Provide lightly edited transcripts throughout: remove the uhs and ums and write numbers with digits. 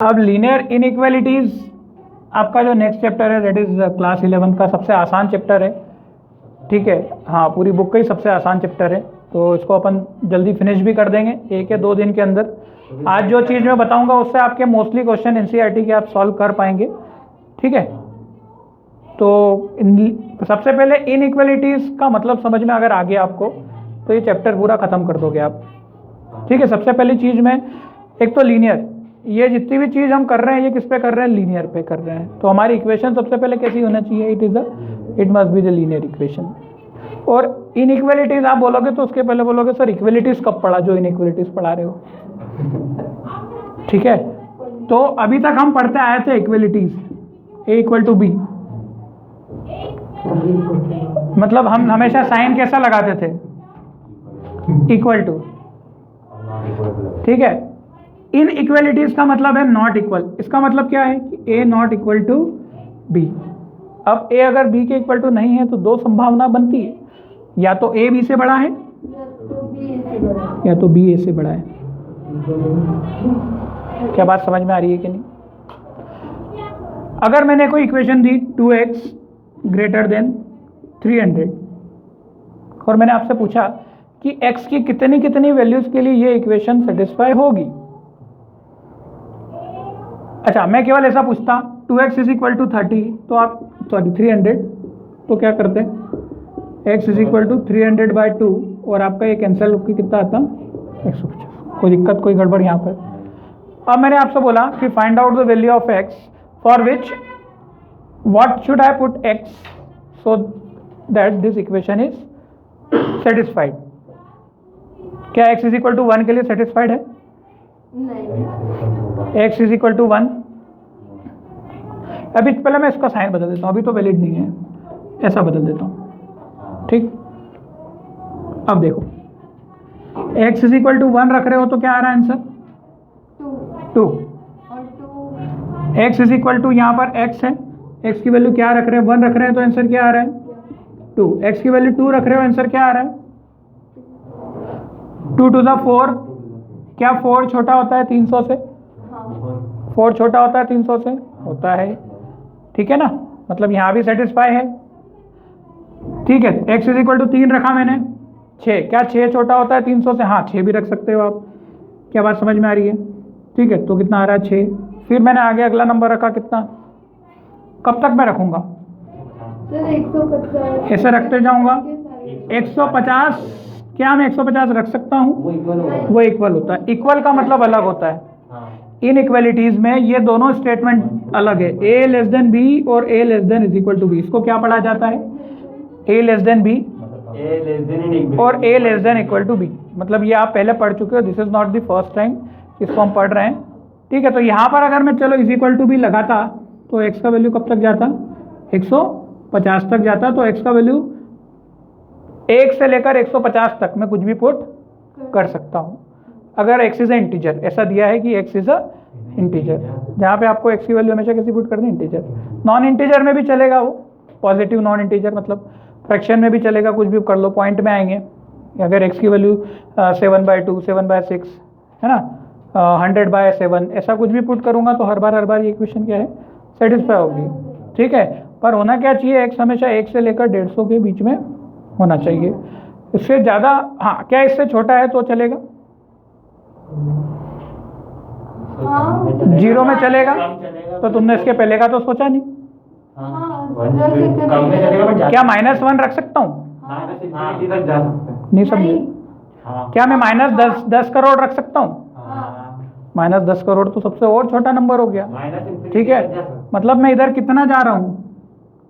अब linear inequalities आपका जो नेक्स्ट चैप्टर है, दैट इज क्लास 11 का सबसे आसान चैप्टर है। ठीक है, हाँ, पूरी बुक का ही सबसे आसान चैप्टर है, तो इसको अपन जल्दी फिनिश भी कर देंगे 1 या 2 दिन के अंदर। आज जो चीज़ मैं बताऊंगा उससे आपके मोस्टली क्वेश्चन एनसीईआरटी के आप सॉल्व कर पाएंगे। ठीक है, तो सबसे पहले इनइक्वालिटीज का मतलब समझ में अगर आ गया आपको तो ये चैप्टर पूरा ख़त्म कर दोगे आप। ठीक है, सबसे पहली चीज़ में एक तो लीनियर, ये जितनी भी चीज़ हम कर रहे हैं ये किस पे कर रहे हैं, लीनियर पे कर रहे हैं। तो हमारी इक्वेशन सबसे पहले कैसी होना चाहिए, it must be the linear equation. और इनइक्वालिटीज आप बोलोगे तो उसके पहले बोलोगे सर इक्वालिटीज कब पढ़ा, जो इनइक्वालिटीज पढ़ा रहे हो। ठीक है, तो अभी तक हम पढ़ते आए थे equalities, a equal to b, मतलब हम हमेशा साइन कैसा लगाते थे, इक्वल टू। ठीक है, इन इक्वालिटीज का मतलब है नॉट इक्वल। इसका मतलब क्या है कि ए नॉट इक्वल टू बी। अब ए अगर बी के इक्वल टू नहीं है तो दो संभावना बनती है, या तो ए बी से बड़ा है या तो बी ए से बड़ा है। क्या बात समझ में आ रही है कि नहीं? अगर मैंने कोई इक्वेशन दी 2x ग्रेटर देन 300 और मैंने आपसे पूछा कि x की कितनी कितनी वैल्यूज के लिए ये इक्वेशन सेटिस्फाई होगी। अच्छा, मैं केवल ऐसा पूछता 2x इज इक्वल टू 30 तो आप 300, तो क्या करते x is equal to 300 by 2 और आपका ये कैंसिल होकर कितना आता 150। कोई दिक्कत, कोई गड़बड़ यहाँ पर? अब मैंने आपसे बोला कि find out the value of x for which what should I put x so that this equation is satisfied. क्या x इज इक्वल टू 1 के लिए सेटिस्फाइड है? नहीं। x इज इक्वल टू 1, अभी पहले मैं इसका साइन बदल देता हूँ, अभी तो वैलिड नहीं है, ऐसा बदल देता हूँ। ठीक, अब देखो x इज इक्वल टू 1 रख रहे हो तो क्या आ रहा है answer 2। x is equal to यहाँ पर x है, x की वैल्यू क्या रख रहे हैं 1 रख रहे हैं तो आंसर क्या आ रहा है 2। x की वैल्यू 2 रख रहे हो, आंसर क्या आ रहा है 2 टू द 4। क्या 4 छोटा होता है 300 से? 4 छोटा होता है 300 से? होता है। ठीक है ना, मतलब यहाँ भी सेटिस्फाई है। ठीक है, x इज इक्वल टू 3 रखा मैंने, 6, क्या 6 छोटा होता है 300 से? हाँ, 6 भी रख सकते हो आप। क्या बात समझ में आ रही है? ठीक है, तो कितना आ रहा है 6। फिर मैंने आगे अगला नंबर रखा, कितना, कब तक मैं रखूंगा, 150 ऐसे रखते जाऊंगा। 150, क्या मैं 150 रख सकता हूँ? वो इक्वल होता है। इक्वल का मतलब अलग होता है। इन इक्वालिटीज में ये दोनों स्टेटमेंट अलग है, a लेस देन b और a less than is equal to b। इसको क्या पढ़ा जाता है, a लेस देन b और a less than equal to b। मतलब ये आप पहले पढ़ चुके हो, this is not the first time इसको हम पढ़ रहे हैं। ठीक है, तो यहाँ पर अगर मैं चलो इज इक्वल टू b लगाता तो x का वैल्यू कब तक जाता, 150 तक जाता। तो x का वैल्यू 1 से लेकर 150 तक मैं कुछ भी पुट कर सकता हूँ अगर x इज अ इंटीजर। ऐसा दिया है कि x इज अ इंटीजर, जहाँ पे आपको x की वैल्यू हमेशा कैसी पुट करनी, इंटीजर। नॉन इंटीजर में भी चलेगा, वो पॉजिटिव नॉन इंटीजर, मतलब फ्रैक्शन में भी चलेगा, कुछ भी कर लो, पॉइंट में आएंगे। अगर x की वैल्यू 7/2, 7/6 है ना, 100/7, ऐसा कुछ भी पुट करूँगा तो हर बार ये इक्वेशन क्या है, सेटिस्फाई होगी। ठीक है, पर होना क्या चाहिए, x हमेशा 1 से लेकर 150 के बीच में होना चाहिए। इससे ज़्यादा, हाँ, क्या इससे छोटा है तो चलेगा, 0 में चलेगा। तो तुमने इसके पहले का तो सोचा नहीं, क्या -1 रख सकता हूँ? नहीं समझे? क्या मैं -10 करोड़ रख सकता हूँ? -10 करोड़ तो सबसे और छोटा नंबर हो गया। ठीक है, मतलब मैं इधर कितना जा रहा हूँ,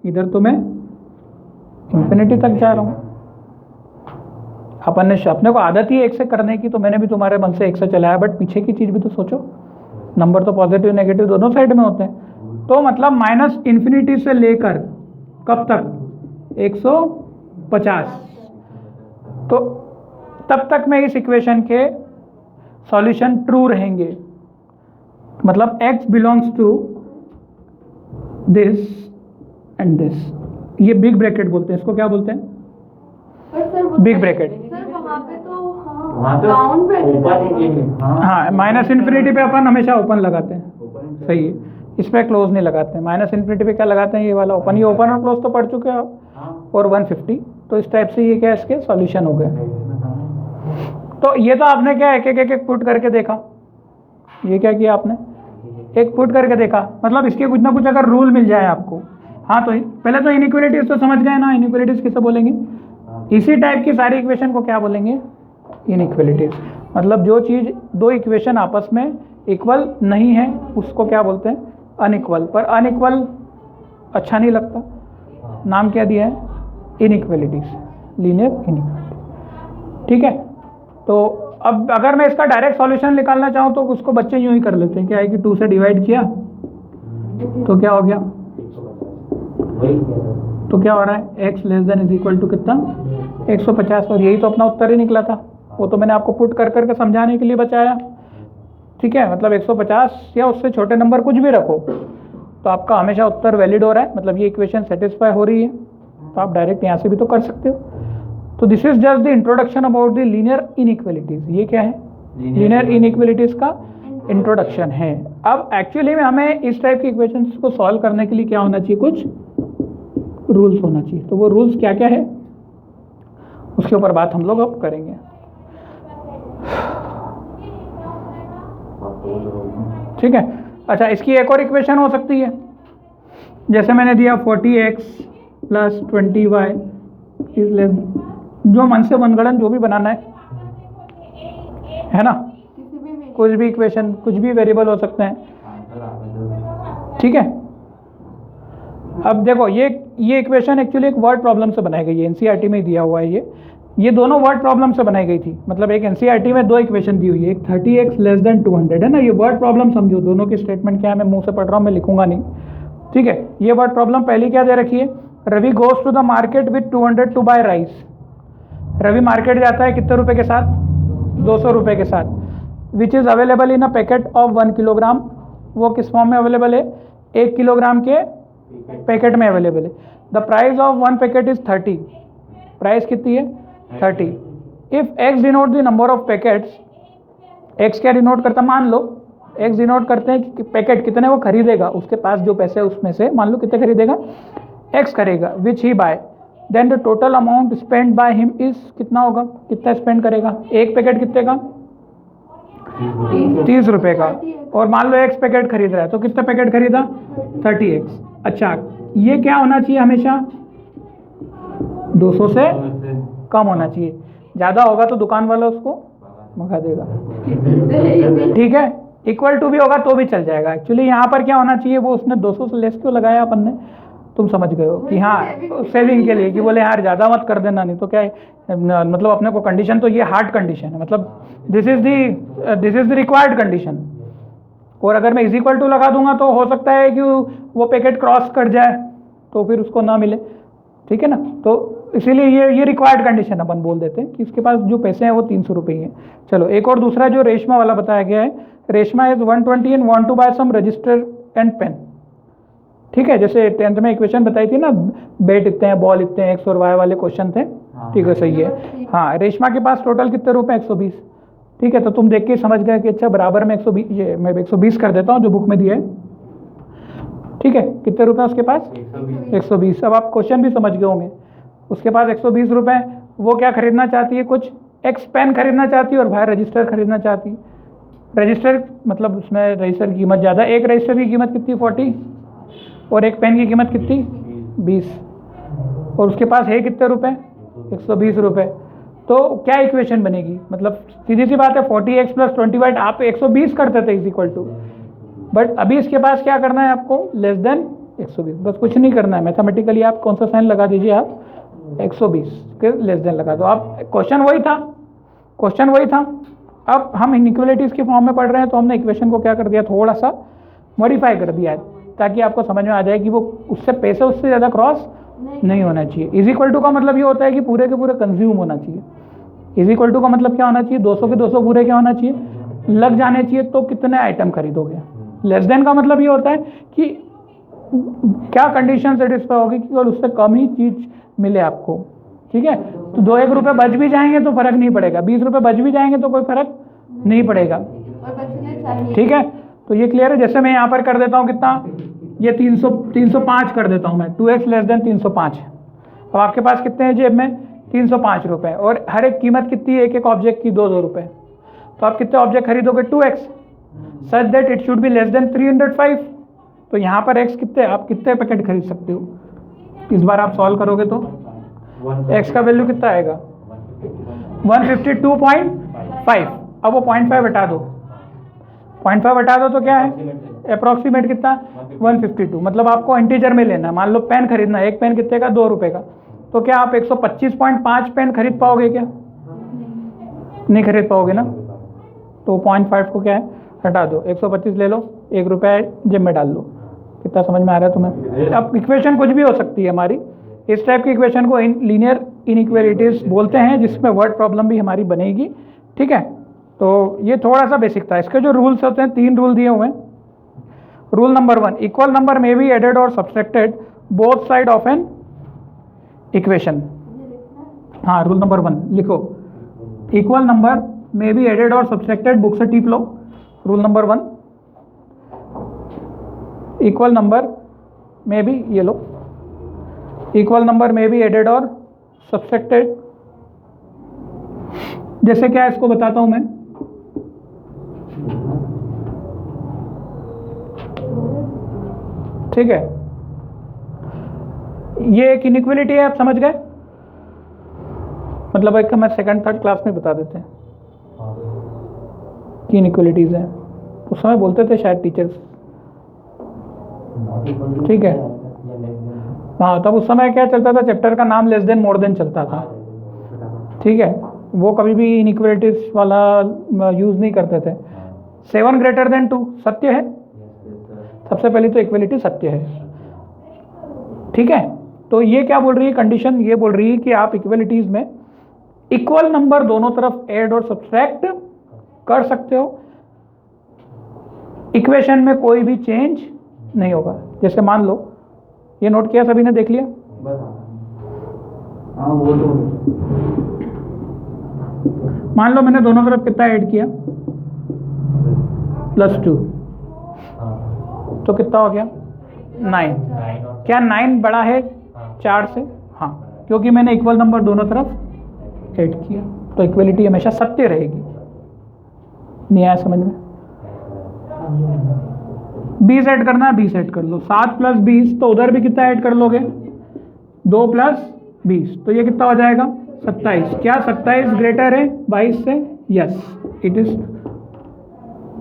इधर तो मैं इंफिनिटी तक जा रहा हूँ। अपने को आदत ही 1 से करने की, तो मैंने भी तुम्हारे मन से 1 से चलाया, बट पीछे की चीज़ भी तो सोचो, नंबर तो पॉजिटिव नेगेटिव दोनों साइड में होते हैं। तो मतलब माइनस इन्फिनिटी से लेकर कब तक, 150, तो तब तक मैं इस इक्वेशन के सॉल्यूशन ट्रू रहेंगे। मतलब x belongs to this and this, ये बिग ब्रैकेट बोलते हैं, इसको क्या बोलते हैं, बिग ब्रैकेट। हाँ, माइनस इन्फिनिटी पे अपन हमेशा ओपन लगाते हैं। सही है, इस पर क्लोज नहीं लगाते हैं। माइनस इन्फिनिटी पे क्या लगाते हैं, ये वाला ओपन। ये ओपन और क्लोज तो पढ़ चुके हो, और 150। तो इस टाइप से ये क्या इसके सॉल्यूशन हो गए। तो ये तो आपने क्या एक एक पुट करके देखा, ये क्या किया आपने, एक पुट करके देखा। मतलब इसके कुछ ना कुछ अगर रूल मिल जाए आपको, हाँ तो पहले तो इनइक्वालिटीज तो समझ गए ना, इनइक्वालिटीज किसे बोलेंगे, इसी टाइप की सारी इक्वेशन को क्या बोलेंगे, इनइक्वालिटीज। मतलब जो चीज़ दो इक्वेशन आपस में इक्वल नहीं है उसको क्या बोलते हैं, अनइक्वल। पर अनइक्वल अच्छा नहीं लगता, नाम क्या दिया है, इनइक्वालिटीज, लीनियर इनइक्वालिटी। ठीक है, तो अब अगर मैं इसका डायरेक्ट सॉल्यूशन निकालना चाहूँ तो उसको बच्चे यूं ही कर लेते हैं, क्या है कि 2 से डिवाइड किया तो क्या हो गया, तो क्या हो रहा है, x less than is equal to कितना, 150। और यही तो अपना उत्तर ही निकला था, वो तो मैंने आपको पुट कर करके समझाने के लिए बचाया। ठीक है, मतलब 150 या उससे छोटे नंबर कुछ भी रखो तो आपका हमेशा उत्तर वैलिड हो रहा है, मतलब ये इक्वेशन सेटिस्फाई हो रही है, तो आप डायरेक्ट यहाँ से भी तो कर सकते हो। तो this is just the introduction about the linear inequalities. ये क्या है, लीनियर इनइक्वालिटीज का इंट्रोडक्शन है। अब एक्चुअली में हमें इस टाइप की इक्वेशंस को सॉल्व करने के लिए क्या होना चाहिए, कुछ रूल्स होना चाहिए। तो वो रूल्स क्या क्या है उसके ऊपर बात हम लोग अब करेंगे। ठीक है, अच्छा इसकी एक और इक्वेशन हो सकती है, जैसे मैंने दिया 40x plus 20y is less, जो मन से मनगढ़ंत जो भी बनाना है ना, कुछ भी इक्वेशन, कुछ भी वेरिएबल हो सकते हैं। ठीक है, अब देखो ये इक्वेशन एक्चुअली एक वर्ड प्रॉब्लम से बनाई गई है, एनसीईआरटी में दिया हुआ है। ये दोनों वर्ड प्रॉब्लम से बनाई गई थी, मतलब एक एनसीईआरटी में 2 इक्वेशन दी हुई है, एक 30x लेस देन 200 है ना। ये वर्ड प्रॉब्लम समझो, दोनों की स्टेटमेंट क्या है, मैं मुंह से पढ़ रहा हूँ, मैं लिखूंगा नहीं। ठीक है, ये वर्ड प्रॉब्लम पहली क्या दे रखी है, Ravi goes to the market with 200 to buy rice. Ravi market जाता है कितने रुपए के साथ, 200 रुपए के साथ। Which is available in a packet of 1 kilogram, वो किस फॉर्म में अवेलेबल है, 1 किलोग्राम के पैकेट में अवेलेबल है। The price of 1 packet is 30, price कितनी है 30। If x denote the number of packets, x क्या डिनोट करता, मान लो x डिनोट करते हैं कि पैकेट कितने वो खरीदेगा, उसके पास जो पैसे उसमें से मान लो कितने खरीदेगा, x करेगा, which he buy, then the total amount spend by him is कितना होगा, कितना स्पेंड करेगा, एक पैकेट कितने का, 30 रुपए का, और मान लो x पैकेट खरीद रहा है तो कितना पैकेट खरीदा, 30x। अच्छा ये क्या होना चाहिए, हमेशा 200 से कम होना चाहिए, ज़्यादा होगा तो दुकान वाला उसको मंगा देगा। ठीक है, इक्वल टू भी होगा तो भी चल जाएगा। एक्चुअली यहाँ पर क्या होना चाहिए, वो उसने 200 से लेस क्यों लगाया अपन ने, तुम समझ गए हो कि हाँ सेविंग के लिए, कि बोले यार ज़्यादा मत कर देना, नहीं तो क्या है, मतलब अपने को कंडीशन तो ये हार्ड कंडीशन है, मतलब this is the required condition. और अगर मैं इज इक्वल टू लगा दूंगा तो हो सकता है कि वो पैकेट क्रॉस कर जाए तो फिर उसको ना मिले। ठीक है ना, तो इसीलिए ये रिक्वायर्ड कंडीशन अपन बोल देते हैं कि इसके पास जो पैसे हैं वो 300 रुपये ही हैं। चलो एक और दूसरा जो रेशमा वाला बताया गया है, Reshma is 120 and want to buy some register and pen. ठीक है, जैसे 10th में इक्वेशन बताई थी ना, बेट इतने हैं, बॉल इतने हैं, एक्स और वाई वाले क्वेश्चन थे। ठीक है, सही है। हाँ, रेशमा के पास टोटल कितने रुपए, 120। ठीक है, तो तुम देख के समझ गए कि अच्छा बराबर में 120, ये मैं 120 कर देता हूँ जो बुक में दिया है। ठीक है, कितने रुपए उसके पास, 120। अब आप क्वेश्चन भी समझ गए होंगे, उसके पास 120 रुपए, वो क्या खरीदना चाहती है, कुछ एक्स पेन खरीदना चाहती है और भाई रजिस्टर खरीदना चाहती है। रजिस्टर मतलब उसमें रजिस्टर की कीमत ज़्यादा, एक रजिस्टर की कीमत कितनी 40 और एक पेन की कीमत कितनी 20, और उसके पास है कितने रुपए, 120 रुपये। तो क्या इक्वेशन बनेगी, मतलब सीधी सी बात है 40x प्लस 20y, आप 120 करते थे इज इक्वल टू, बट अभी इसके पास क्या करना है आपको, लेस देन 120, बस कुछ नहीं करना है। मैथमेटिकली आप कौन सा साइन लगा दीजिए, आप 120 के लेस देन लगा दो। आप क्वेश्चन वही था। अब हम इनइक्वालिटीज़ के फॉर्म में पढ़ रहे हैं तो हमने इक्वेशन को क्या कर दिया, थोड़ा सा मॉडिफाई कर दिया है ताकि आपको समझ में आ जाए कि वो उससे पैसे उससे ज़्यादा क्रॉस नहीं होना चाहिए। इज इक्वल टू का मतलब ये होता है कि पूरे के पूरे कंज्यूम होना चाहिए। इज इक्वल टू का मतलब क्या होना चाहिए, 200 के 200 पूरे क्या होना चाहिए, लग जाने चाहिए, तो कितने आइटम खरीदोगे। लेस देन का मतलब ये होता है कि क्या कंडीशन सेटिस्फाई होगी कि और उससे कम ही चीज़ मिले आपको। ठीक है, तो 2-1 रुपये बच भी जाएंगे तो फर्क नहीं पड़ेगा, 20 रुपये बच भी जाएंगे तो कोई फर्क नहीं पड़ेगा। ठीक है, तो ये क्लियर है। जैसे मैं यहाँ पर कर देता हूँ कितना, ये 305 कर देता हूँ मैं, 2x लेस देन 305। अब आपके पास कितने हैं जेब में, 305 रुपये, और हर एक कीमत कितनी है एक एक ऑब्जेक्ट की, 2 रुपये। तो आप कितने ऑब्जेक्ट खरीदोगे, 2x, such that it should be less than 305। तो यहाँ पर x कितने, आप कितने पैकेट खरीद सकते हो, इस बार आप सॉल्व करोगे तो x का वैल्यू कितना आएगा, 152.5। अब वो 0.5 हटा दो, 0.5 हटा दो तो क्या है, अप्रॉक्सीमेट कितना, 152। मतलब आपको इंटीजर में लेना है। मान लो पेन खरीदना है, एक पेन कितने का, 2 रुपये का। तो क्या आप 125.5 पेन खरीद पाओगे क्या, नहीं खरीद पाओगे ना। तो 0.5 को क्या है, हटा दो, 125 ले लो, 1 रुपये जेब में डाल लो। कितना समझ में आ रहा है तुम्हें। अब इक्वेशन कुछ भी हो सकती है हमारी, इस टाइप की इक्वेशन को लीनियर इनइक्वालिटीज बोलते हैं, जिसमें वर्ड प्रॉब्लम भी हमारी बनेगी, ठीक है। तो ये थोड़ा सा बेसिक था। इसके जो रूल्स होते हैं, 3 रूल दिए हुए हैं। Rule number 1, equal number may be added और subtracted both side of an equation. हाँ, रूल नंबर 1 लिखो, equal number may be added और सब्सट्रैक्टेड, बुक से टिप लो। Rule number 1, equal number may be, ये लो, equal number may be added और सब्सट्रैक्टेड। जैसे क्या, इसको बताता हूं मैं। ठीक है, ये एक इनइक्वालिटी है, आप समझ गए। मतलब एक हमें सेकंड थर्ड क्लास में बता देते हैं कि इनइक्वालिटीज हैं, उस समय बोलते थे शायद टीचर्स, ठीक है। हाँ, तब उस समय क्या चलता था, चैप्टर का नाम लेस देन मोर देन चलता था, ठीक है। वो कभी भी इनइक्वालिटीज वाला यूज नहीं करते थे। 7 ग्रेटर देन 2 सत्य है, सबसे पहले तो इक्वलिटी सत्य है, ठीक है। तो ये क्या बोल रही है कंडीशन, ये बोल रही है कि आप इक्वलिटीज में इक्वल नंबर दोनों तरफ ऐड और सब्ट्रैक्ट कर सकते हो, इक्वेशन में कोई भी चेंज नहीं होगा। जैसे मान लो, ये नोट किया, सभी ने देख लिया। मान लो मैंने दोनों तरफ कितना ऐड किया, +2, तो कितना हो गया, 9। क्या 9 बड़ा है 4 से, हाँ, क्योंकि मैंने इक्वल नंबर दोनों तरफ ऐड किया। तो इक्वलिटी हमेशा सत्य रहेगी। नहीं आया समझ में। 20 ऐड करना है, 20 ऐड कर लो, 7 + 20, तो उधर भी कितना ऐड कर लोगे, 2 + 20, तो ये कितना हो जाएगा, 27। क्या 27 ग्रेटर है 22 से, यस इट इज,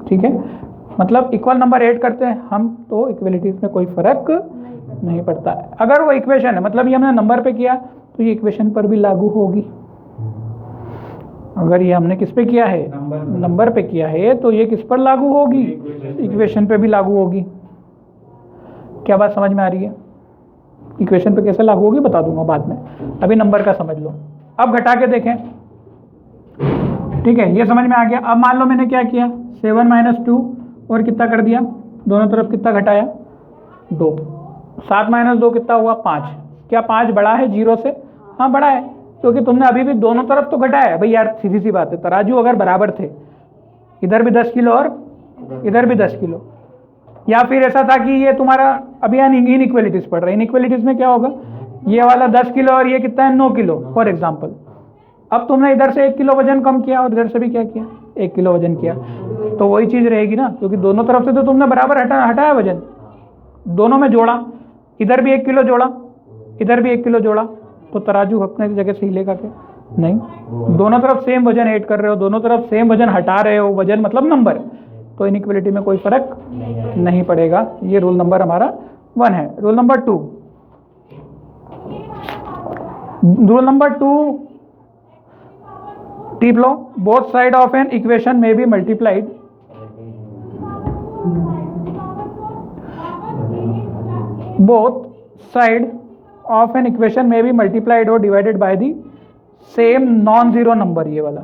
ठीक है। मतलब इक्वल नंबर ऐड करते हैं हम, तो इक्वलिटीज में कोई फर्क नहीं पड़ता है। अगर वो इक्वेशन है, मतलब ये हमने नंबर पे किया, तो ये इक्वेशन पर भी लागू होगी। अगर ये हमने किस पे किया है, नंबर पे किया है, तो ये किस पर लागू होगी, इक्वेशन पे भी लागू होगी। क्या बात समझ में आ रही है। इक्वेशन पे कैसे लागू होगी बता दूंगा बाद में, अभी नंबर का समझ लो। अब घटा के देखें, ठीक है, ये समझ में आ गया। अब मान लो मैंने क्या किया, 7 - 2 और कितना कर दिया, दोनों तरफ कितना घटाया, 2। 7 - 2 कितना हुआ, 5। क्या 5 बड़ा है 0 से, हाँ बड़ा है, क्योंकि तुमने अभी भी दोनों तरफ तो घटाया है। भाई यार सीधी सी बात है, तराजू अगर बराबर थे, इधर भी 10 किलो और इधर भी 10 किलो, या फिर ऐसा था कि ये तुम्हारा अभी इनइक्वालिटीज पढ़ रहा है, इनइक्वालिटीज में क्या होगा, ये वाला 10 किलो और ये कितना है, 9 किलो फॉर एग्जाम्पल। अब तुमने इधर से 1 किलो वजन कम किया और इधर से भी क्या किया, 1 किलो वजन किया, तो वही चीज़ रहेगी ना, क्योंकि दोनों तरफ से तो तुमने बराबर हटाया वजन, दोनों में जोड़ा, इधर भी 1 किलो जोड़ा, इधर भी 1 किलो जोड़ा, तो तराजू अपने जगह से हिलेगा क्या, नहीं। दोनों तरफ सेम वजन ऐड कर रहे हो, दोनों तरफ सेम वजन हटा रहे हो, वजन मतलब नंबर, तो इनइक्वालिटी में कोई फर्क नहीं पड़ेगा। ये रूल नंबर हमारा 1 है। रूल नंबर 2, रूल नंबर 2 टिप लो, both side of an equation may be multiplied, both side of an equation may be multiplied or divided by the same non-zero number, ये वाला।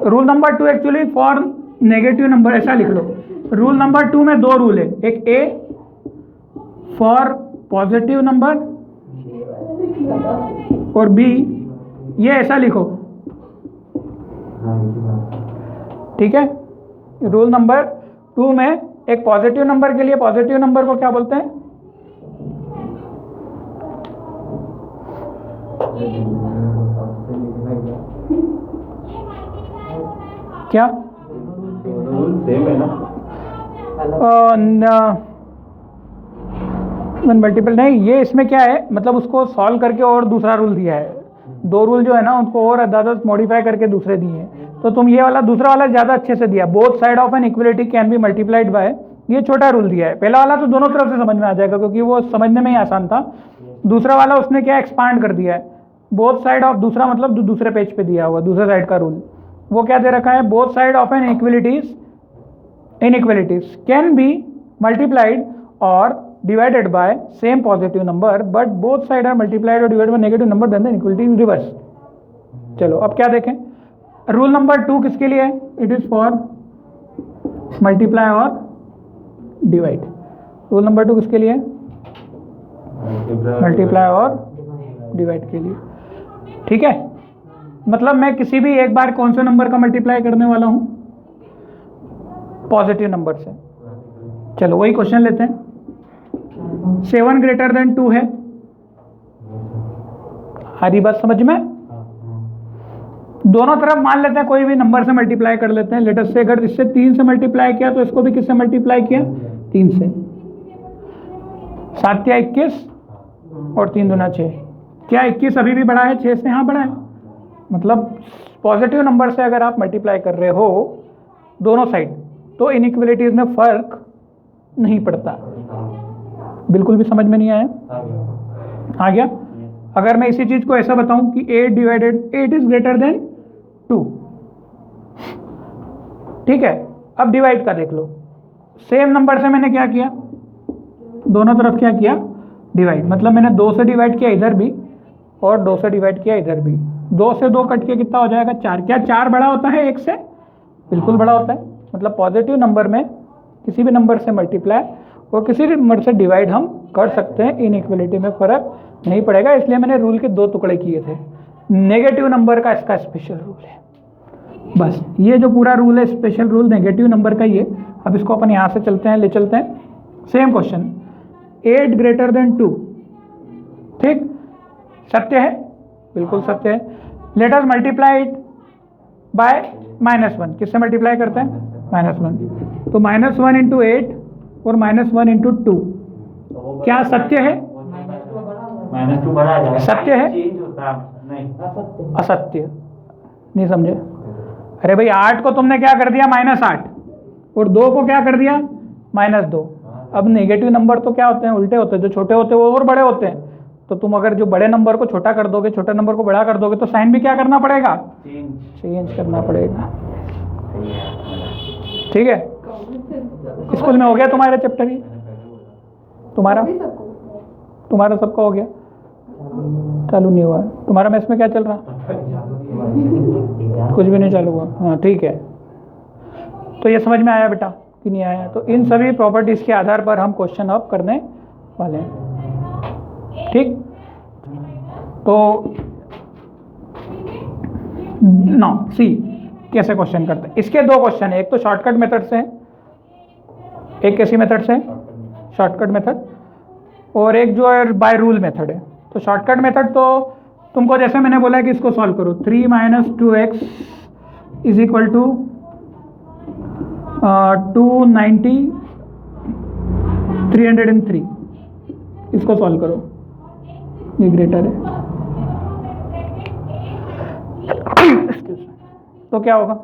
Rule number 2 actually for negative number, ऐसा लिख लो। Rule number 2 में 2 rule है, एक A for positive number और B, ये ऐसा लिखो, ठीक है। रूल नंबर 2 में एक पॉजिटिव नंबर के लिए पॉजिटिव नंबर को क्या बोलते हैं? क्या सेम है ना? मल्टीपल नहीं, ये इसमें क्या है, मतलब उसको सॉल्व करके और दूसरा रूल दिया है। 2 रूल जो है ना उनको और ज़्यादा मॉडिफाई करके दूसरे दिए हैं। तो तुम ये वाला दूसरा वाला ज़्यादा अच्छे से दिया, both side of an equality can be multiplied by, ये छोटा रूल दिया है। पहला वाला तो दोनों तरफ से समझ में आ जाएगा क्योंकि वो समझने में ही आसान था। दूसरा वाला उसने क्या एक्सपांड कर दिया है, बोथ साइड ऑफ, दूसरा मतलब दूसरे पेज पे दिया हुआ दूसरे साइड का रूल, वो क्या दे रखा है, both side of an inequalities can be multiplied और divided by same positive number but both side are multiplied or divided by negative number then the inequality is reverse। चलो अब क्या देखें, रूल नंबर 2 किसके लिए है? इट इज फॉर मल्टीप्लाई और divide. Rule number 2 किसके लिए? मल्टीप्लाई और डिवाइड के लिए। ठीक है, मतलब मैं किसी भी एक बार कौन से नंबर का मल्टीप्लाई करने वाला हूं? पॉजिटिव नंबर से। चलो वही क्वेश्चन लेते हैं। 7 ग्रेटर देन 2 है, हरी बात समझ में? दोनों तरफ मान लेते हैं कोई भी नंबर से मल्टीप्लाई कर लेते हैं। लेट अस से अगर इससे 3 से मल्टीप्लाई किया तो इसको भी किससे मल्टीप्लाई किया? 3 से। 7 या 21 और 3 दूना 6। क्या 21 अभी भी बड़ा है 6 से? हाँ बड़ा है। मतलब पॉजिटिव नंबर से अगर आप मल्टीप्लाई कर रहे हो दोनों साइड तो इनइक्वलिटीज में फर्क नहीं पड़ता। बिल्कुल भी समझ में नहीं आया? आ गया? अगर मैं इसी चीज को ऐसा बताऊं कि 8 इज ग्रेटर देन 2, ठीक है, अब डिवाइड का देख लो। सेम नंबर से मैंने क्या किया, दोनों तरफ क्या किया? डिवाइड। मतलब मैंने 2 से डिवाइड किया इधर भी और 2 से डिवाइड किया इधर भी। 2 से 2 कट के कितना हो जाएगा? 4। क्या 4 बड़ा होता है 1 से? बिल्कुल बड़ा होता है। मतलब पॉजिटिव नंबर में किसी भी नंबर से मल्टीप्लाई और किसी भी नंबर से डिवाइड हम कर सकते हैं, इनइक्वलिटी में फर्क नहीं पड़ेगा। इसलिए मैंने रूल के 2 टुकड़े किए थे। नेगेटिव नंबर का इसका स्पेशल रूल है, बस ये जो पूरा रूल है स्पेशल रूल नेगेटिव नंबर का ये। अब इसको अपन यहाँ से चलते हैं, ले चलते हैं। सेम क्वेश्चन, 8 ग्रेटर देन 2, ठीक, सत्य है, बिल्कुल सत्य है। Let us multiply it by -1। किससे मल्टीप्लाई करते हैं? -1। तो -1 इंटू 8 और -1 इंटू 2 क्या सत्य है? -2 बड़ा आ जाएगा। सत्य है? नहीं, असत्य। नहीं समझे? अरे भाई 8 को तुमने क्या कर दिया? -8 और 2 को क्या कर दिया? -2। अब नेगेटिव नंबर तो क्या होते हैं? उल्टे होते हैं। जो छोटे होते हैं वो और बड़े होते हैं। तो तुम अगर जो बड़े नंबर को छोटा कर दोगे, छोटे नंबर को बड़ा कर दोगे तो साइन भी क्या करना पड़ेगा? चेंज करना पड़ेगा। ठीक है, स्कूल में हो गया तुम्हारे चैप्टर? ही तुम्हारा सबका हो गया? चालू नहीं हुआ? तुम्हारा मैथ्स में क्या चल रहा? कुछ भी नहीं चालू हुआ? हाँ ठीक है। तो ये समझ में आया बेटा कि नहीं आया? तो इन सभी प्रॉपर्टीज के आधार पर हम क्वेश्चन अब करने वाले हैं। ठीक, तो ना सी कैसे क्वेश्चन करते हैं। इसके 2 क्वेश्चन है, एक तो शॉर्टकट मेथड से है, एक कैसी मेथड से? शॉर्टकट मेथड, और एक जो है बाय रूल मेथड है। तो शॉर्टकट मेथड तो तुमको जैसे मैंने बोला कि इसको सॉल्व करो, 3 - 2x इज इक्वल टू 290 303। इसको सॉल्व करो, ये ग्रेटर है। तो क्या होगा?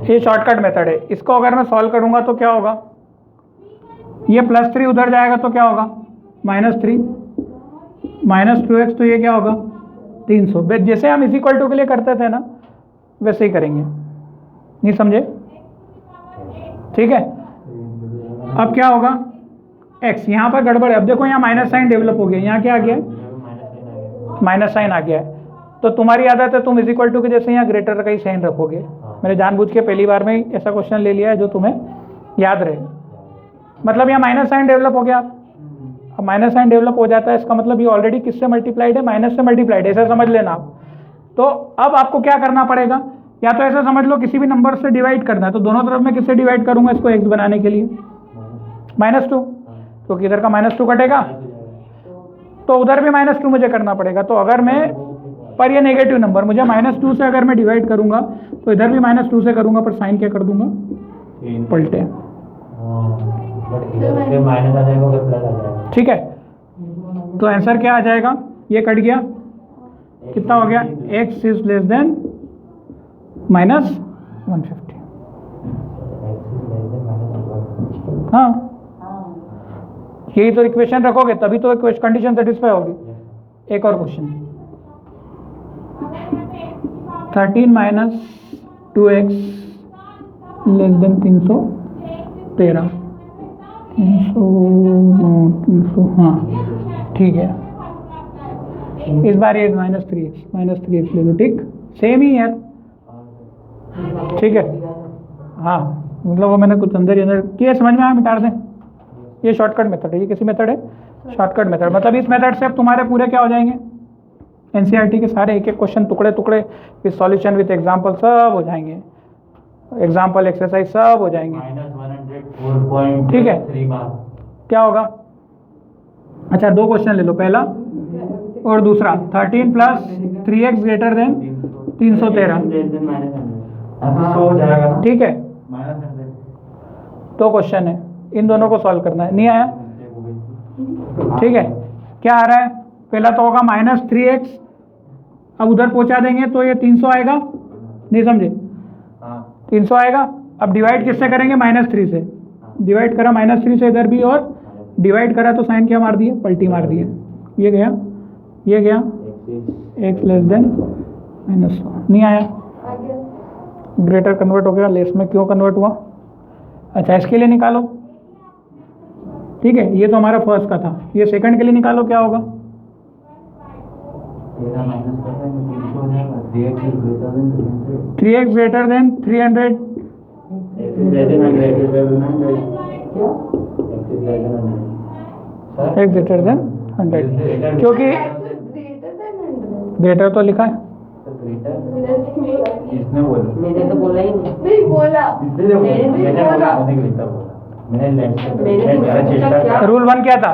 ये शॉर्टकट मेथड है। इसको अगर मैं सॉल्व करूंगा तो क्या होगा? ये +3 उधर जाएगा तो क्या होगा? -3 -2x, तो ये क्या होगा? 300। जैसे हम इज इक्वल टू के लिए करते थे ना वैसे ही करेंगे। नहीं समझे? ठीक है। अब क्या होगा? x यहाँ पर गड़बड़ है। अब देखो यहाँ माइनस साइन डेवलप हो गया, यहाँ क्या आ गया? माइनस साइन आ गया है। तो तुम्हारी आदत है तुम इज इक्वल टू के जैसे यहाँ ग्रेटर का ही साइन रखोगे। मैंने जानबूझ के पहली बार में ऐसा क्वेश्चन ले लिया है जो तुम्हें याद रहे। मतलब यहाँ माइनस साइन डेवलप हो गया। अब माइनस साइन डेवलप हो जाता है, इसका मतलब ये ऑलरेडी किससे मल्टीप्लाइड है? माइनस से मल्टीप्लाइड, ऐसा समझ लेना आप। तो अब आपको क्या करना पड़ेगा? या तो ऐसा समझ लो किसी भी नंबर से डिवाइड करना है तो दोनों तरफ मैं किससे डिवाइड करूंगा इसको x बनाने के लिए, -2, तो किधर का -2 कटेगा तो उधर भी -2 मुझे करना पड़ेगा। तो अगर मैं पर ये नेगेटिव नंबर मुझे -2 से अगर मैं डिवाइड करूंगा तो इधर भी -2 से करूंगा, पर साइन क्या कर दूंगा, पलटे। माइनस आ जाएगा फिर प्लस आ जाएगा। ठीक है, तो आंसर क्या आ जाएगा, ये कट गया, कितना हो गया, x इज लेस देन -150। हाँ, यही तो इक्वेशन रखोगे तभी तो कंडीशन सेटिस्फाई होगी। एक और क्वेश्चन, 13 - 2x लेस देन 313, 300 हाँ ठीक है। इस बार ये -3x ले लो, ठीक, सेम ही यार, ठीक है। हाँ मतलब वो मैंने कुछ अंदर ही अंदर किया, समझ में आया, मिटा दें। ये शॉर्टकट मेथड है, ये किसी मेथड है, शॉर्टकट मेथड। मतलब इस मेथड से अब तुम्हारे पूरे क्या हो जाएंगे, एनसीईआरटी के सारे एक एक क्वेश्चन टुकड़े टुकड़े विद सॉल्यूशन विद एग्जांपल सब हो जाएंगे, एग्जांपल एक्सरसाइज सब हो जाएंगे। -104.3 ठीक है, क्या होगा, अच्छा 2 क्वेश्चन ले लो, पहला और दूसरा। 13 + 3x ग्रेटर देन 313, हो जाएगा ना, ठीक है। -100। 2 क्वेश्चन है, इन दोनों को सॉल्व करना है, नहीं आया, ठीक है। क्या आ रहा है, पहला तो होगा -3x, अब उधर पहुंचा देंगे तो ये 300 आएगा, नहीं समझे, 300 आएगा। अब डिवाइड किससे करेंगे, -3 से, डिवाइड करा -3 से इधर भी, और डिवाइड करा तो साइन क्या मार दिए, पलटी मार दिए, ये गया, ये गया, x लेस देन -100, नहीं आया, ग्रेटर कन्वर्ट हो गया, लेस में क्यों कन्वर्ट हुआ, अच्छा इसके लिए निकालो, ठीक है। ये तो हमारा फर्स्ट का था, ये सेकंड के लिए निकालो, क्या होगा, 3x greater than 300, x greater than 100, क्योंकि ग्रेटर तो लिखा है, इसने बोला, मैंने तो बोला ही नहीं बोला, रूल 1 क्या था,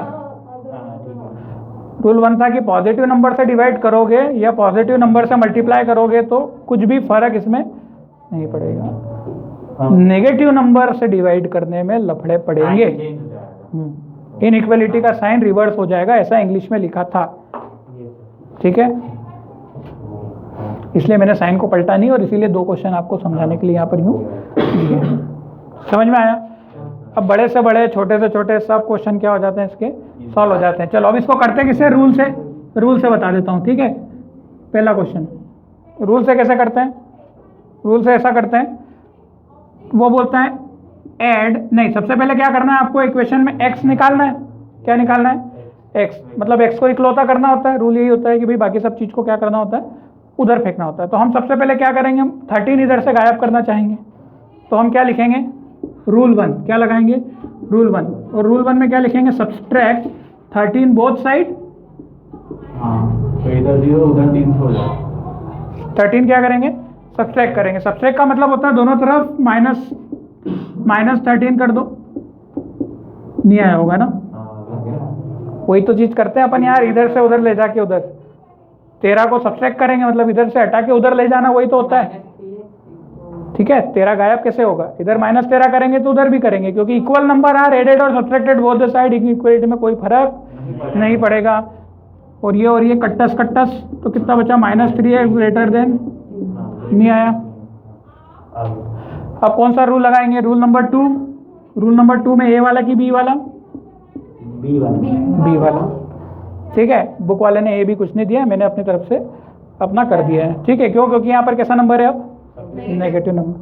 रूल 1 था कि पॉजिटिव नंबर से डिवाइड करोगे या पॉजिटिव नंबर से मल्टीप्लाई करोगे तो कुछ भी फर्क इसमें नहीं पड़ेगा, नेगेटिव नंबर से डिवाइड करने में लफड़े पड़ेंगे, इनइक्वालिटी का साइन रिवर्स हो जाएगा, ऐसा इंग्लिश में लिखा था, ठीक है। इसलिए मैंने साइन को पलटा नहीं, और इसीलिए 2 क्वेश्चन आपको समझाने के लिए यहाँ पर यूँ दिए। समझ में आया। अब बड़े से बड़े छोटे से छोटे सब क्वेश्चन क्या हो जाते हैं, इसके सॉल्व हो जाते हैं। चलो अब इसको करते हैं किससे, रूल से बता देता हूँ, ठीक है। पहला क्वेश्चन रूल से कैसे करते हैं, रूल से ऐसा करते हैं, वो बोलता है ऐड, नहीं सबसे पहले क्या करना है आपको, इक्वेशन में x निकालना है, क्या निकालना है, x, मतलब x को इकलौता करना होता है। रूल यही होता है कि भाई बाकी सब चीज़ को क्या करना होता है, उधर फेंकना होता है। तो हम सबसे पहले क्या करेंगे, हम 13 इधर से गायब करना चाहेंगे, तो हम क्या लिखेंगे, रूल 1, क्या लगाएंगे, रूल 1, और रूल 1 में क्या लिखेंगे, सब्सट्रैक्ट 13 बोथ साइड, तो इधर 0 उधर 300 हो जाएगा। 13 क्या करेंगे, सब्सट्रैक्ट करेंगे। सब्सट्रैक्ट का मतलब होता है दोनों तरफ -13 कर दो, नहीं आया होगा ना, वही तो चीज़ करते हैं अपन यार, इधर से उधर ले जाके उधर 13 को सब्सट्रैक्ट करेंगे, मतलब इधर से हटा के उधर ले जाना, वही तो होता है, ठीक है। 13 गायब कैसे होगा, इधर -13 करेंगे तो उधर भी करेंगे, क्योंकि इक्वल नंबर आर एडेड और subtracted both the side, equality में कोई फर्क नहीं पड़ेगा। और ये कट्टस कट्टस, तो कितना बचा, -3x ग्रेटर देन, नहीं आया। अब कौन सा रूल लगाएंगे, रूल नंबर 2, रूल नंबर 2 में ए वाला कि बी वाला, बी वाला, ठीक है। बुक वाले ने ए भी कुछ नहीं दिया, मैंने अपनी तरफ से अपना कर दिया है, ठीक है। क्यों, क्योंकि यहाँ पर कैसा नंबर है, अब नेगेटिव नंबर,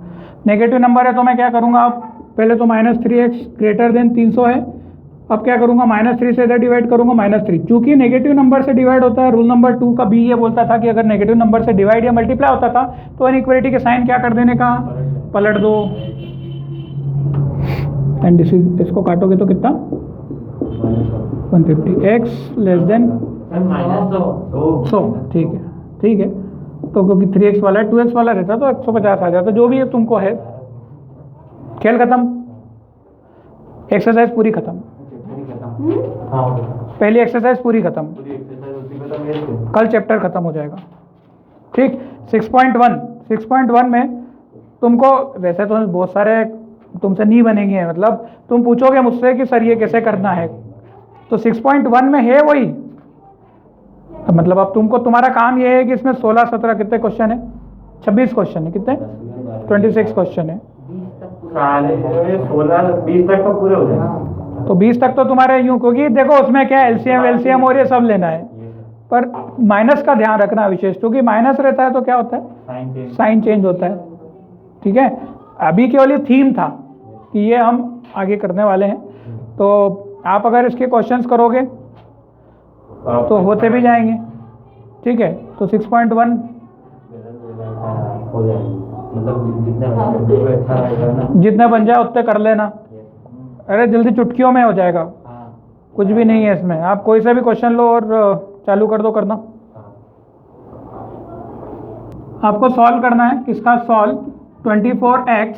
नेगेटिव नंबर है, तो मैं क्या करूँगा, अब पहले तो -3x ग्रेटर देन 300 है, अब क्या करूँगा, -3 से इधर डिवाइड करूँगा, -3, चूंकि नेगेटिव नंबर से डिवाइड होता है। रूल नंबर 2 का बी ये बोलता था कि अगर नेगेटिव नंबर से डिवाइड या मल्टीप्लाई होता था तो इनइक्वालिटी के साइन क्या कर देने का, पलट दो, एंड दिस इज, इसको काटोगे तो कितना, 150, x लेस देन 100, ठीक है, ठीक है। तो क्योंकि 3x वाला है, 2x वाला रहता तो 150 आ जाता, जो भी है तुमको है। खेल खत्म, एक्सरसाइज पूरी खत्म, हाँ पहली एक्सरसाइज पूरी खत्म, पूरी एक्सरसाइज उसी में तो मेरे से कल चैप्टर खत्म हो जाएगा। ठीक। 6.1 में तुमको वैसे तो बहुत सारे तुमसे नहीं बनेंगे, मतलब तुम पूछोगे मुझसे कि सर ये कैसे करना है, तो 6.1 में है वही। तो मतलब अब तुमको तुम्हारा काम ये है कि इसमें 16-17 कितने क्वेश्चन है, 26 क्वेश्चन है, कितने 26 क्वेश्चन है, सारे 16-20 तक तो पूरे हो जाएंगे। तो 20 तक तो तुम्हारे यूं, क्योंकि देखो उसमें क्या एलसीएम और ये सब लेना है, पर माइनस का ध्यान रखना विशेष, क्योंकि माइनस रहता है तो क्या होता है, साइन चेंज होता है। ठीक है, अभी केवल ये थीम था कि ये हम आगे करने वाले हैं, तो आप अगर इसके क्वेश्चंस करोगे तो होते भी जाएंगे। ठीक है, तो 6.1 हो जाएगी, मतलब जितने अच्छा रहेगा ना, जितने बन जाए उतने कर लेना। अरे जल्दी चुटकियों में हो जाएगा, कुछ भी नहीं है इसमें। आप कोई सा भी क्वेश्चन लो और चालू कर दो करना। आपको सॉल्व करना है, किसका solve, 24x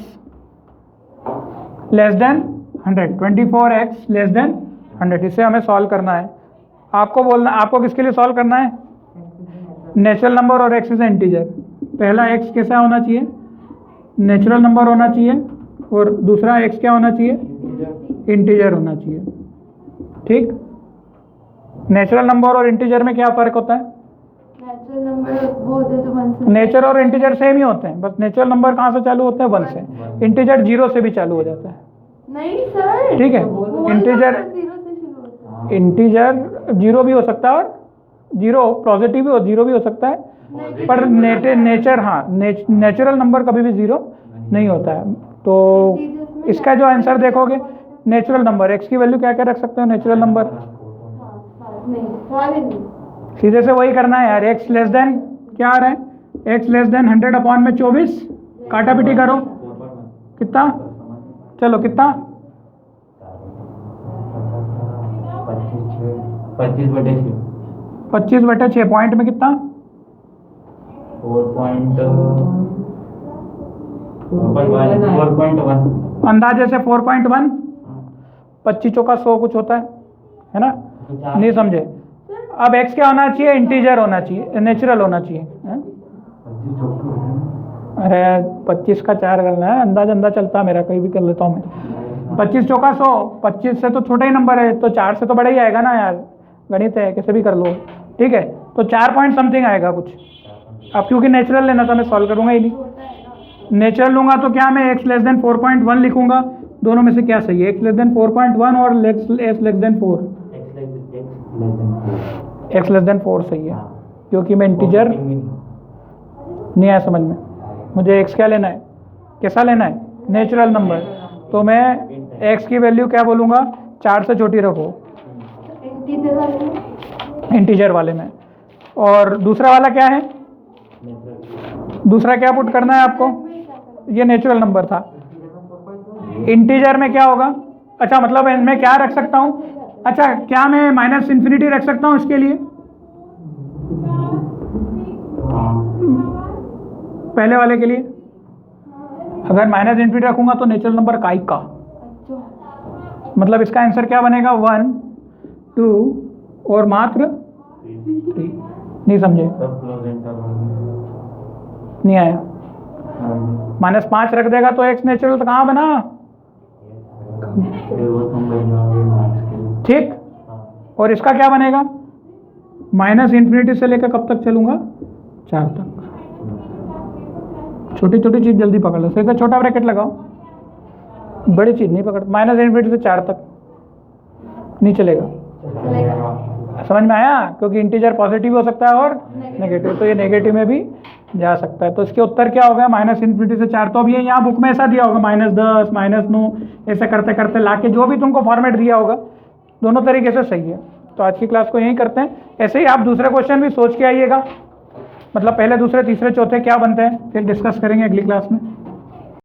less than 100, 24x less than 100, इसे हमें सॉल्व करना है। आपको बोलना, आपको किसके लिए सॉल्व करना है, नेचुरल नंबर और x इज इंटीजर। पहला x कैसा होना चाहिए, नेचुरल नंबर होना चाहिए, और दूसरा x क्या होना चाहिए, इंटीजर होना चाहिए। ठीक। नेचुरल नंबर और इंटीजर में क्या फ़र्क होता है, नेचुरल नंबर वो होते हैं तो 1 से, नेचर और इंटीजर सेम ही होते हैं, बस नेचुरल नंबर कहाँ से चालू होते हैं, 1 से, इंटीजर 0 से भी चालू हो जाता है। नहीं सर, ठीक है, इंटीजर 0 से शुरू होता है। इंटीजर 0 भी हो सकता है और 0 पॉजिटिव भी हो, 0 भी हो सकता है, पर नेचर, हाँ नेचुरल नंबर कभी भी 0 नहीं होता है। तो इसका जो आंसर देखोगे, नेचुरल नंबर, x की वैल्यू क्या क्या रख सकते हो, नेचुरल नंबर, नहीं सवाल ही नहीं। सीधे से वही करना है यार। x लेस देन क्या आ रहा है, x लेस देन 100 अपॉन में 24, काटा पिटी करो, कितना, चलो कितना, 25/6 पॉइंट में कितना, 4.1 अंदाजे से 4.1, 25 चौका 100 कुछ होता है ना, नहीं समझे। अब x क्या होना चाहिए, इंटीजर होना चाहिए, नेचुरल होना चाहिए, है? अरे 25 का 4 करना है, अंदाज चलता है मेरा, कहीं भी कर लेता हूँ मैं। 25 चौका 100, 25 से तो छोटा ही नंबर है, तो 4 से तो बड़ा ही आएगा ना यार, गणित है कैसे भी कर लो। ठीक है, तो 4 पॉइंट समथिंग आएगा कुछ। अब क्योंकि नेचुरल लेना था, मैं सॉल्व करूँगा ही नहीं। नेचुरल लूँगा तो क्या, मैं x लेस देन 4.1 लिखूँगा, दोनों में से क्या सही है, x लेस देन 4.1 और x less then 4, x less then 4 सही है, क्योंकि मैं इंटीजर नहीं आया समझ में। मुझे x क्या लेना है, कैसा लेना है, नेचुरल नंबर, तो मैं x की वैल्यू क्या बोलूँगा, 4 से छोटी रखो इंटीजर वाले में, इंटीजर वाले में। और दूसरा वाला क्या है, दूसरा क्या पुट करना है आपको, ये नेचुरल नंबर था, इंटीजर में क्या होगा, अच्छा मतलब मैं क्या रख सकता हूँ, अच्छा क्या मैं माइनस इन्फिनिटी रख सकता हूँ इसके लिए, पहले वाले के लिए अगर माइनस इन्फिनिटी रखूंगा तो नेचुरल नंबर का ही का, मतलब इसका आंसर क्या बनेगा, 1 2 और मात्र 3। नहीं समझे, नहीं आया, -5 रख देगा तो x नेचुरल तो कहाँ बना, ठीक। और इसका क्या बनेगा, माइनस इन्फिनिटी से लेकर कब तक चलूंगा, 4 तक। छोटी छोटी चीज जल्दी पकड़ लो, सीधा छोटा ब्रैकेट लगाओ, बड़ी चीज नहीं पकड़, माइनस इन्फिनिटी से 4 तक नहीं चलेगा, समझ में आया, क्योंकि इंटीजर पॉजिटिव हो सकता है और नेगेटिव, तो ये नेगेटिव में भी जा सकता है। तो इसके उत्तर क्या होगा, माइनस इन्फिनिटी से 4। तो अब ये यहाँ बुक में ऐसा दिया होगा, -10 -9 ऐसे करते करते लाके जो भी तुमको फॉर्मेट दिया होगा, दोनों तरीके से सही है। तो आज की क्लास को यहीं करते हैं। ऐसे ही आप दूसरे क्वेश्चन भी सोच के आइएगा, मतलब पहले दूसरे तीसरे चौथे क्या बनते हैं, फिर डिस्कस करेंगे अगली क्लास में।